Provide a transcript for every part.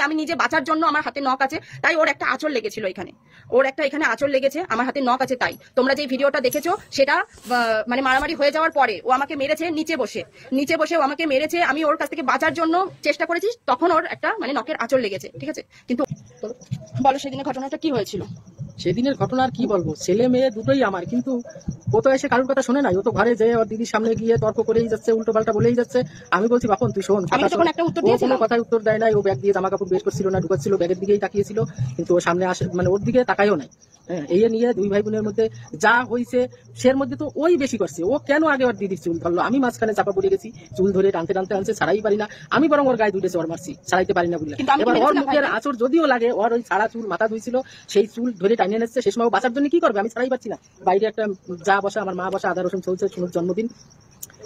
আমি নিজে বাঁচার জন্য আমার হাতে নখ আছে, তাই ওর একটা আঁচড় লেগেছিল এখানে, ওর একটা এখানে আঁচড় লেগেছে, আমার হাতে নখ আছে। তাই তোমরা যে ভিডিওটা দেখেছো সেটা মানে মারামারি হয়ে যাওয়ার পরে ও আমাকে মেরেছে নিচে বসে ও আমাকে মেরেছে। আমি ওর কাছ থেকে বাঁচার জন্য চেষ্টা করেছি, তখন ওর একটা মানে নখের আঁচড় লেগেছে, ঠিক আছে। কিন্তু বলো সেদিনের ঘটনাটা কি হয়েছিল? সেদিনের ঘটনা আর কি বলবো, ছেলে মেয়ে দুটোই আমার, কিন্তু ও তো এসে কারোর কথা শোনে নাই। ও তো ঘরে যেয়ে ওর দিদির সামনে গিয়ে তর্ক করেই যাচ্ছে, উল্টো পাল্টা বলেই যাচ্ছে। আমি বলছি বাপন তুই শোন, আমি তখন একটা উত্তর দিয়েছি, কোনো কথার উত্তর দেয় নাই। ও ব্যাগ দিয়ে জামা কাপড় বের করছিল না ঢুকাচ্ছিল, ব্যাগের দিকেই তাকিয়েছিল, কিন্তু ও সামনে আসে মানে ওর দিকে তাকাইও নাই। হ্যাঁ, এই নিয়ে দুই ভাই বোনের মধ্যে যা হয়েছে, সের মধ্যে তো ওই বেশি করছে। ও কেন আগে ওর দিদির চুল ধরলো, আমি মাঝখানে চাপা পড়ে গেছি, চুল ধরে টানতে টানতে আনছে, ছাড়াই পারি না। আমি বরং ওর গায়ে দুইটা চড় মারছি, ছাড়াইতে পারি না বলে। এবার ওর মুখের আঁচড় যদিও লাগে, ওর ওই ছাড়া চুল মাথা ধুইছিল, সেই চুল ধরে টানিয়ে নিচ্ছে। শেষ সময় বাঁচার জন্য কি করবে, আমি ছাড়াই পারছি না। বাইরে একটা যা বসা, আমার মা বসা, আদা রসুন চলছে, শুনুর জন্মদিন,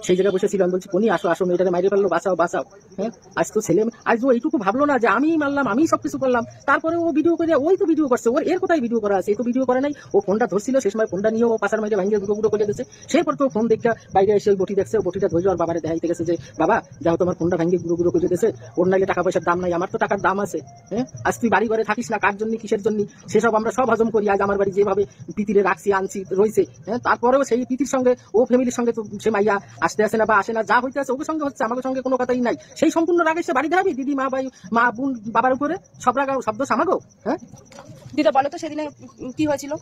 সেই জায়গায় বসেছিল। আমি বলছি কোনি আসো আসো, মেয়েটাকে মাইরে ফেললো, বাঁচাও বাঁচাও। হ্যাঁ, আজ তো ছেলে, আজ ও এইটুকু ভাবলো না যে আমি মারলাম, আমি সবকিছু করলাম। তারপরে ও ভিডিও করে, ওই তো ভিডিও করছে, ওর এর কোথায় ভিডিও করা আছে? এই তো ভিডিও করে নাই। ও ফোনটা ধরছিল, সে সময় ফোনটা নিয়ে ও পাশার মাইরে ভাঙিয়ে গুঁড়ো গুঁড়ো করে দিয়েছে। সেরপর তো ফোন দেখে বাইরে এসে ওই বটি দেখছে, ও বটিটা ধরে আর বাবারে দেখাইতে গেছে যে বাবা যাও তোমার ফোনটা ভাঙিয়ে গুঁড়ো গুঁড়ো করে দিয়েছে, ওর নাইলে টাকা পয়সার দাম নাই, আমার তো টাকার দাম আছে। হ্যাঁ, আজ তুই বাড়ি ঘরে থাকিস না, কার জন্য কিসের জন্য সেসব আমরা সব হজম করি। আজ আমার বাড়ি যেভাবে পিতিরে রাখছি আনছি রয়েছে, হ্যাঁ, তারপরেও সেই পিতির সঙ্গে ও ফ্যামিলির সঙ্গে তো সে মাইয়া আসতে আসে না বা আসে না, যা হইতে আছে ওর সঙ্গে হচ্ছে, আমাদের সঙ্গে কোনো কথাই নাই। সেই সম্পূর্ণ রাগ এসে বাড়ি দেখাবি দিদি, মা ভাই, মা বোন, বাবার উপরে সব রাগ শব্দ সামাগো। হ্যাঁ, দিদা বলো তো সেদিনে কি হয়েছিল?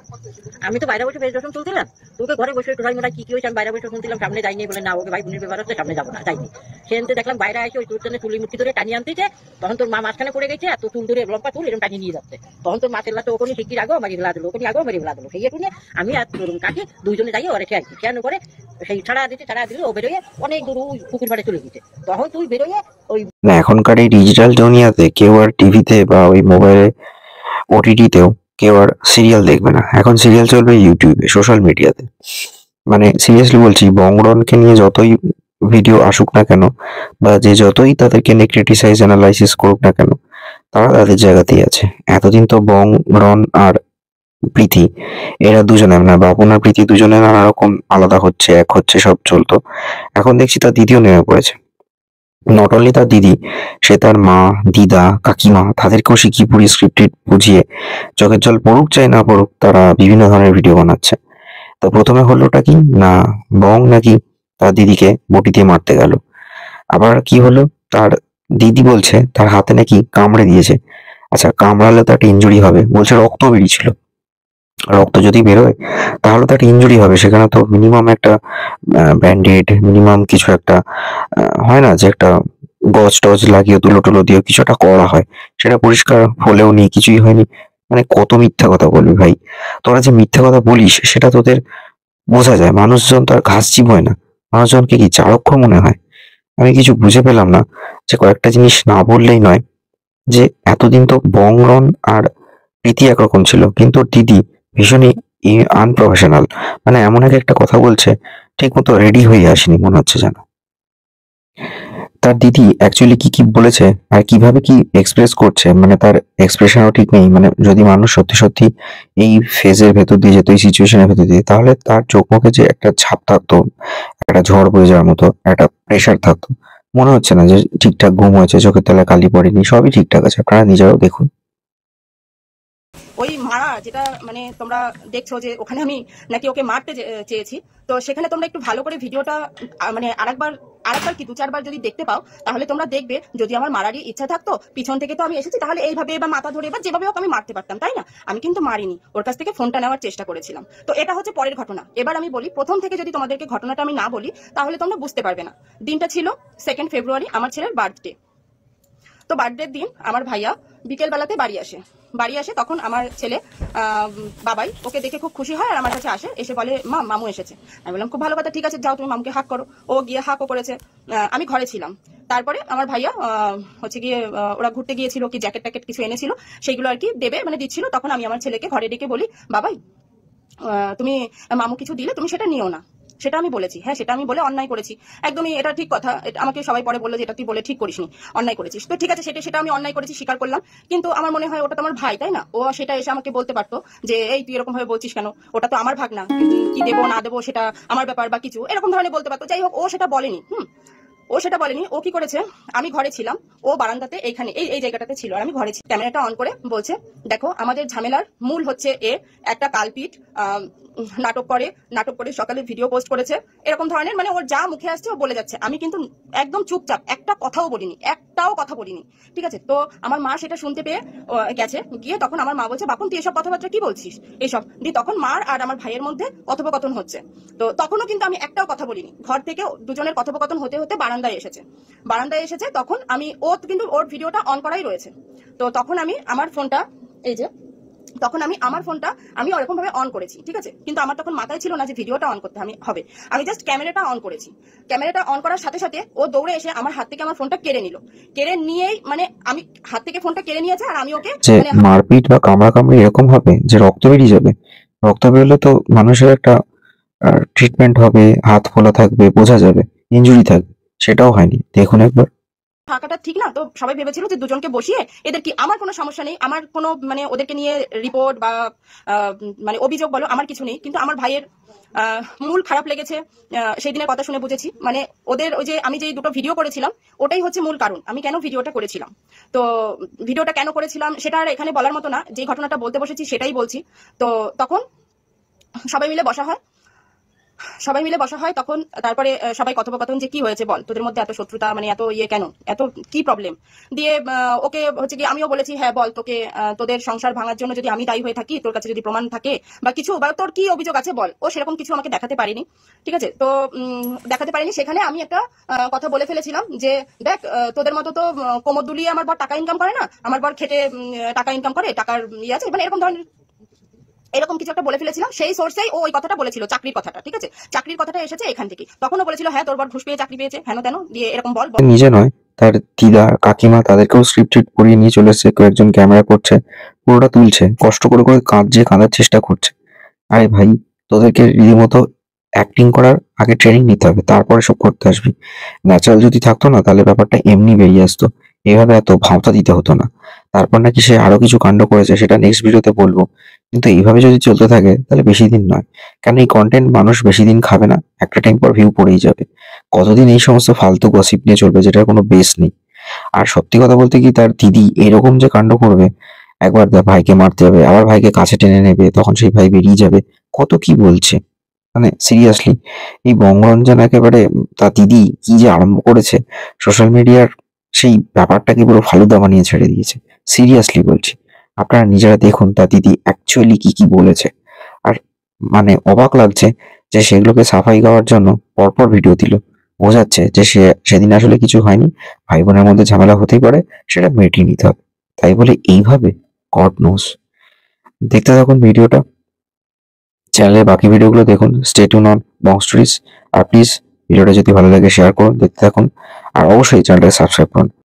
আমি তো বাইরে বসে ফেস রসুন তুলছিলাম, তোকে ঘরে বসে টোটাই মোটা কি হয়েছে আমি বাইরে বসে শুনছিলাম, সামনে যাইনি বলে না ওকে ভাই বোনের ব্যাপার হচ্ছে, সামনে যাবো না, যাইনি। সেখানে দেখলাম বাইরে এসে ওই তোর জন্য চুলি মুঠি ধরে টানিয়ে আনতেছে, তখন তোর মা মাঝখানে পড়ে গেছে, আর তোর চুল ধরে লম্বা চুল এরকম টানিয়ে নিয়ে যাচ্ছে। তখন তোর মা চেল্লা তো ওখানে শিগগির আগেও মারি ফেলা দিলো, ওখানে আগেও মারি ফেলা দিলো। সেই এটুনে আমি আর তোর কাকি দুইজনে যাই ওরে খেয়াল খেয়ানো করে সেই ছাড়া দিতে ও বেরোয় অনেক দূর ওই পুকুর পাড়ে চলে গেছে। তখন তুই বেরোয় ওই না, এখনকার এই ডিজিটাল দুনিয়াতে কেউ আর টিভিতে বা ওই মোবাইলে ওটিটিতেও কেউ আর সিরিয়াল দেখবে না। এখন সিরিয়াল চলবে ইউটিউবে, সোশ্যাল মিডিয়াতে। মানে সিরিয়াসলি বলছি, বংরনকে নিয়ে যতই ভিডিও আসুক না কেন, বা যে যতই তাদেরকে নিয়ে ক্রিটিসাইজ অ্যানালাইসিস করুক না কেন, তারা তাদের জায়গাতেই আছে। এতদিন তো বংরন আর প্রীতি, এরা দুজনে মানে বাপন আর প্রীতি দুজনে নানা রকম আলাদা হচ্ছে, এক হচ্ছে, সব চলতো। এখন দেখছি তার দিদিও নেমে পড়েছে। নট অনলি তার দিদি, সে তার মা, দিদা, কাকিমা, তাদেরকেও শিখিয়ে পুরি স্ক্রিপ্টেড বুঝিয়ে, চোখের জল পড়ুক চাই না পড়ুক, তারা বিভিন্ন ধরনের ভিডিও বানাচ্ছে। তো প্রথমে হলোটা কি না, বং নাকি তার দিদিকে বটি দিয়ে মারতে গেল। আবার কি হলো, তার দিদি বলছে তার হাতে নাকি কামড়ে দিয়েছে। আচ্ছা, কামড়ালে তো একটা ইনজুরি হবে, বলছে রক্ত বেরিয়েছিল। রক্ত যদি বেরোয় তাহলে তো একটা ইনজুরি হবে, সেখানে তো মিনিমাম একটা ব্যান্ডেড, মিনিমাম কিছু একটা হয় না যে একটা গজ টজ লাগিয়ে তুলো টুলো দিয়ে কিছু একটা করা হয়, সেটা পরিষ্কার হলেও নি, কিছুই হয়নি। মানে কত মিথ্যা কথা বলবি ভাই? তোরা যে মিথ্যা কথা বলিস সেটা তোদের বোঝা যায়। মানুষজন তো আর ঘাস চিবোয় না, মানুষজনকে কি চারক্ষ মনে হয়? আমি কিছু বুঝে পেলাম না যে কয়েকটা জিনিস না বললেই নয়, যে এতদিন তো বংরন আর প্রীতি একরকম ছিল, কিন্তু ওর দিদি ভীষণই আনপ্রফেশনাল। মানে এমন একটা কথা বলছে, ঠিক মতো রেডি হয়ে আসেনি মনে হচ্ছে যেন। তার দিদি অ্যাকচুয়ালি কি কি বলেছে আর কিভাবে কি এক্সপ্রেস করছে, মানে তার এক্সপ্রেশনও ঠিক নেই। মানে যদি মানুষ সত্যি সত্যি এই ফেজের ভেতর দিয়ে যেত, এই সিচুয়েশনের ভেতর দিয়ে, তাহলে তার চোখ মুখে যে একটা ছাপ থাকতো, একটা ঝড় বয়ে যাওয়ার মতো একটা প্রেশার থাকতো। মনে হচ্ছে না যে ঠিকঠাক ঘুম হয়েছে, চোখের তলায় কালি পড়েনি, সবই ঠিকঠাক আছে। আপনারা নিজেরাও দেখুন। ওই মারা যেটা মানে তোমরা দেখছো যে ওখানে আমি নাকি ওকে মারতে চেয়েছি, তো সেখানে তোমরা একটু ভালো করে ভিডিওটা মানে আরেকবার কি 2-4 বার যদি দেখতে পাও, তাহলে তোমরা দেখবে যদি আমার মারারই ইচ্ছা থাকতো, পিছন থেকে তো আমি এসেছি, তাহলে এইভাবে বা মাথা ধরে বা যেভাবে হোক আমি মারতে পারতাম, তাই না? আমি কিন্তু মারিনি, ওর কাছ থেকে ফোনটা নেওয়ার চেষ্টা করেছিলাম। তো এটা হচ্ছে পরের ঘটনা। এবার আমি বলি, প্রথম থেকে যদি তোমাদেরকে ঘটনাটা আমি না বলি তাহলে তোমরা বুঝতে পারবে না। দিনটা ছিল 2 ফেব্রুয়ারি, আমার ছেলের বার্থডে। তো বার্থডের দিন আমার ভাইয়া বিকেল বেলাতে বাড়ি আসে তখন আমার ছেলে বাবাই ওকে দেখে খুব খুশি হয় আর আমার কাছে আসে, এসে বলে মা মামু এসেছে। আমি বললাম খুব ভালো কথা, ঠিক আছে যাও তুমি মামুকে হাক করো। ও গিয়ে হাকও করেছে। আমি ঘরে ছিলাম। তারপরে আমার ভাইয়া হচ্ছে গিয়ে ওরা ঘুরতে গিয়েছিল, কি জ্যাকেট ট্যাকেট কিছু এনেছিল, সেইগুলো আর কি দেবে মানে দিচ্ছিল। তখন আমি আমার ছেলেকে ঘরে ডেকে বলি, বাবাই তুমি মামু কিছু দিলে তুমি সেটা নিও না। সেটা আমি বলেছি, হ্যাঁ সেটা আমি বলে অন্যায় করেছি, একদমই এটা ঠিক কথা। আমাকে সবাই পরে বললো যে এটা তুই বলে ঠিক করিসনি, অন্যায় করেছিস। তো ঠিক আছে, সেটা আমি অন্যায় করেছি, স্বীকার করলাম। কিন্তু আমার মনে হয় ওটা তো আমার ভাই, তাই না? ও সেটা এসে আমাকে বলতে পারতো যে এই তুই এরকম ভাবে বলছিস কেন, ওটা তো আমার ভাগনা, কি দেবো না দেবো সেটা আমার ব্যাপার বা কিছু এরকম ধরনের বলতে পারতো। যাই হোক, ও সেটা বলেনি। ও সেটা বলেনি। ও কি করেছে, আমি ঘরে ছিলাম, ও বারান্দাতে এইখানে এই এই জায়গাটাতে ছিল, আর আমি ঘরে ছিলাম। ক্যামেরাটা অন করে বলছে, দেখো আমাদের ঝামেলার মূল হচ্ছে এ, একটা কালপিট, নাটক করে সকালে ভিডিও পোস্ট করেছে, এরকম ধরনের, মানে ওর যা মুখে আসছে ও বলে যাচ্ছে। আমি কিন্তু একদম চুপচাপ, একটা কথাও বলিনি, একটাও কথা বলিনি, ঠিক আছে। তো আমার মা সেটা শুনতে পেয়ে গেছে, গিয়ে তখন আমার মা বলছে, বাপন তুই এসব কথাবার্তা কি বলছিস এইসব দিয়ে। তখন মার আর আমার ভাইয়ের মধ্যে কথোপকথন হচ্ছে। তো তখনও কিন্তু আমি একটাও কথা বলিনি। ঘর থেকে দুজনের কথোপকথন হতে হতে বারান্দায় এসেছে। তখন আমি, ও কিন্তু ওর ভিডিওটা অন করাই রয়েছে। তো তখন আমি আমার ফোনটা, এই যে তখন আমি আমার ফোনটা আমি ওরকম ভাবে অন করেছি, ঠিক আছে। কিন্তু আমার তখন মাথায় ছিল না যে ভিডিওটা অন করতে হবে। আমি জাস্ট ক্যামেরাটা অন করেছি। ক্যামেরাটা অন করার সাথে সাথে ও দৌড়ে এসে আমার হাত থেকে আমার ফোনটা কেড়ে নিল। কেড়ে নিয়েই, মানে আমি হাত থেকে ফোনটা কেড়ে নিয়েছে, আর আমি ওকে যে মানে মারপিট বা কামড়াকামড়ি এরকম হবে যে রক্ত বেরিয়ে যাবে? রক্ত বেরোলে তো মানুষের একটা ট্রিটমেন্ট হবে, হাত ফোলা থাকবে, বোঝা যাবে ইনজুরি থাকবে। সেটাও হয়নি, দেখুন একবার। থাকাটা ঠিক না। তো সবাই ভেবেছিল যে দুজনকে বসিয়ে এদের কি, আমার কোনো সমস্যা নেই, আমার কোনো মানে ওদেরকে নিয়ে রিপোর্ট বা মানে অভিযোগ বলো, আমার কিছু নেই। কিন্তু আমার ভাইয়ের মূল খারাপ লেগেছে, সেই দিনের কথা শুনে বুঝেছি। মানে ওদের ওই যে আমি যে দুটো ভিডিও করেছিলাম, ওটাই হচ্ছে মূল কারণ আমি কেন ভিডিওটা করেছিলাম। তো ভিডিওটা কেন করেছিলাম সেটা আর এখানে বলার মতো না, যে ঘটনাটা বলতে বসেছি সেটাই বলছি। তো তখন সবাই মিলে বসা হয় তখন। তারপরে সবাই কথোপকথন, যে কি হয়েছে বল, তোদের মধ্যে এত শত্রুতা, মানে এত ইয়ে কেন, এত কি প্রবলেম দিয়ে ওকে হচ্ছে কি, আমিও বলেছি হ্যাঁ বল, তোকে তোদের সংসার ভাঙার জন্য যদি আমি দায়ী হয়ে থাকি, তোর কাছে যদি প্রমাণ থাকে বা কিছু, বা তোর কি অভিযোগ আছে বল। ও সেরকম কিছু আমাকে দেখাতে পারেনি, ঠিক আছে। তো দেখাতে পারেনি। সেখানে আমি একটা কথা বলে ফেলেছিলাম যে দেখ, তোদের মতো তো কোমর দুলিয়ে আমার বর টাকা ইনকাম করে না, আমার বর খেটে টাকা ইনকাম করে, টাকার ইয়ে আছে, মানে এরকম কিছু একটা বলে ফেলেছিলাম। সেই সোর্সেই ও ওই কথাটা বলেছিল, চাকরির কথাটা, ঠিক আছে। চাকরির কথাটা এসেছে এখান থেকে। তখনও বলেছিল হ্যাঁ তোর বর ঘুষ পেয়ে চাকরি পেয়েছে, হেন তেন দিয়ে এরকম বল। নিজে নয়, তার দিদা কাকিমা তাদেরকেও স্ক্রিপ্টেড করিয়ে নিয়ে চলে এসেছে, কয়েকজন ক্যামেরা করছে, পুরোটা তুলছে, কষ্ট করে করে কাঁদার চেষ্টা করছে। আরে ভাই, তোদেরকে রীতিমতো অ্যাক্টিং করার আগে ট্রেনিং নিতে হবে, তারপরে সব করতে আসবি। ন্যাচারাল যদি থাকতো না, তাহলে ব্যাপারটা এমনি বেরিয়ে আসতো, এভাবে এত ভাওতা দিতে হতো না। তারপর নাকি সে আরো কিছু কাণ্ড করেছে, সেটা নেক্সট ভিডিওতে বলবো। কিন্তু এইভাবে যদি চলতে থাকে তাহলে বেশি দিন নয়, কারণ এই কন্টেন্ট মানুষ বেশি দিন খাবে না, একটা টাইম পর ভিউ পড়েই যাবে। কতদিন এই সমস্ত ফালতু গসিপ নিয়ে চলবে যেটার কোনো বেস নেই? আর সত্যি কথা বলতে কি, তার দিদি এরকম যে কাণ্ড করবে, একবার ভাইকে মারতে যাবে, আবার ভাইকে কাছে টেনে নেবে, তখন সেই ভাই বেরিয়ে যাবে, কত কি বলছে। মানে সিরিয়াসলি, এই বঙ্গরঞ্জন একেবারে তার দিদি কি যে আরম্ভ করেছে, সোশ্যাল মিডিয়ার সেই ব্যাপারটাকে পুরো ফালুদা বানিয়ে ছেড়ে দিয়েছে। সিরিয়াসলি বলছি, আপনারা নিজেরা দেখুন তার দিদি অ্যাকচুয়ালি কি কি বলেছে। আর মানে অবাক লাগছে যে সেগুলোকে সাফাই গাওয়ার জন্য পরপর ভিডিও দিল। বোঝাচ্ছে যে সেদিন আসলে কিছু হয়নি, ভাই বোনের মধ্যে ঝামেলা হতেই পারে, সেটা মিটিয়ে নিতে হবে। তাই বলে এইভাবে, গড নোস। দেখতে থাকুন ভিডিওটা, চ্যানেলের বাকি ভিডিওগুলো দেখুন, stay tuned on Bong Stories. আর প্লিজ ভিডিওটা যদি ভালো লাগে শেয়ার করুন, দেখতে থাকুন, আর অবশ্যই চ্যানেলটা সাবস্ক্রাইব করুন।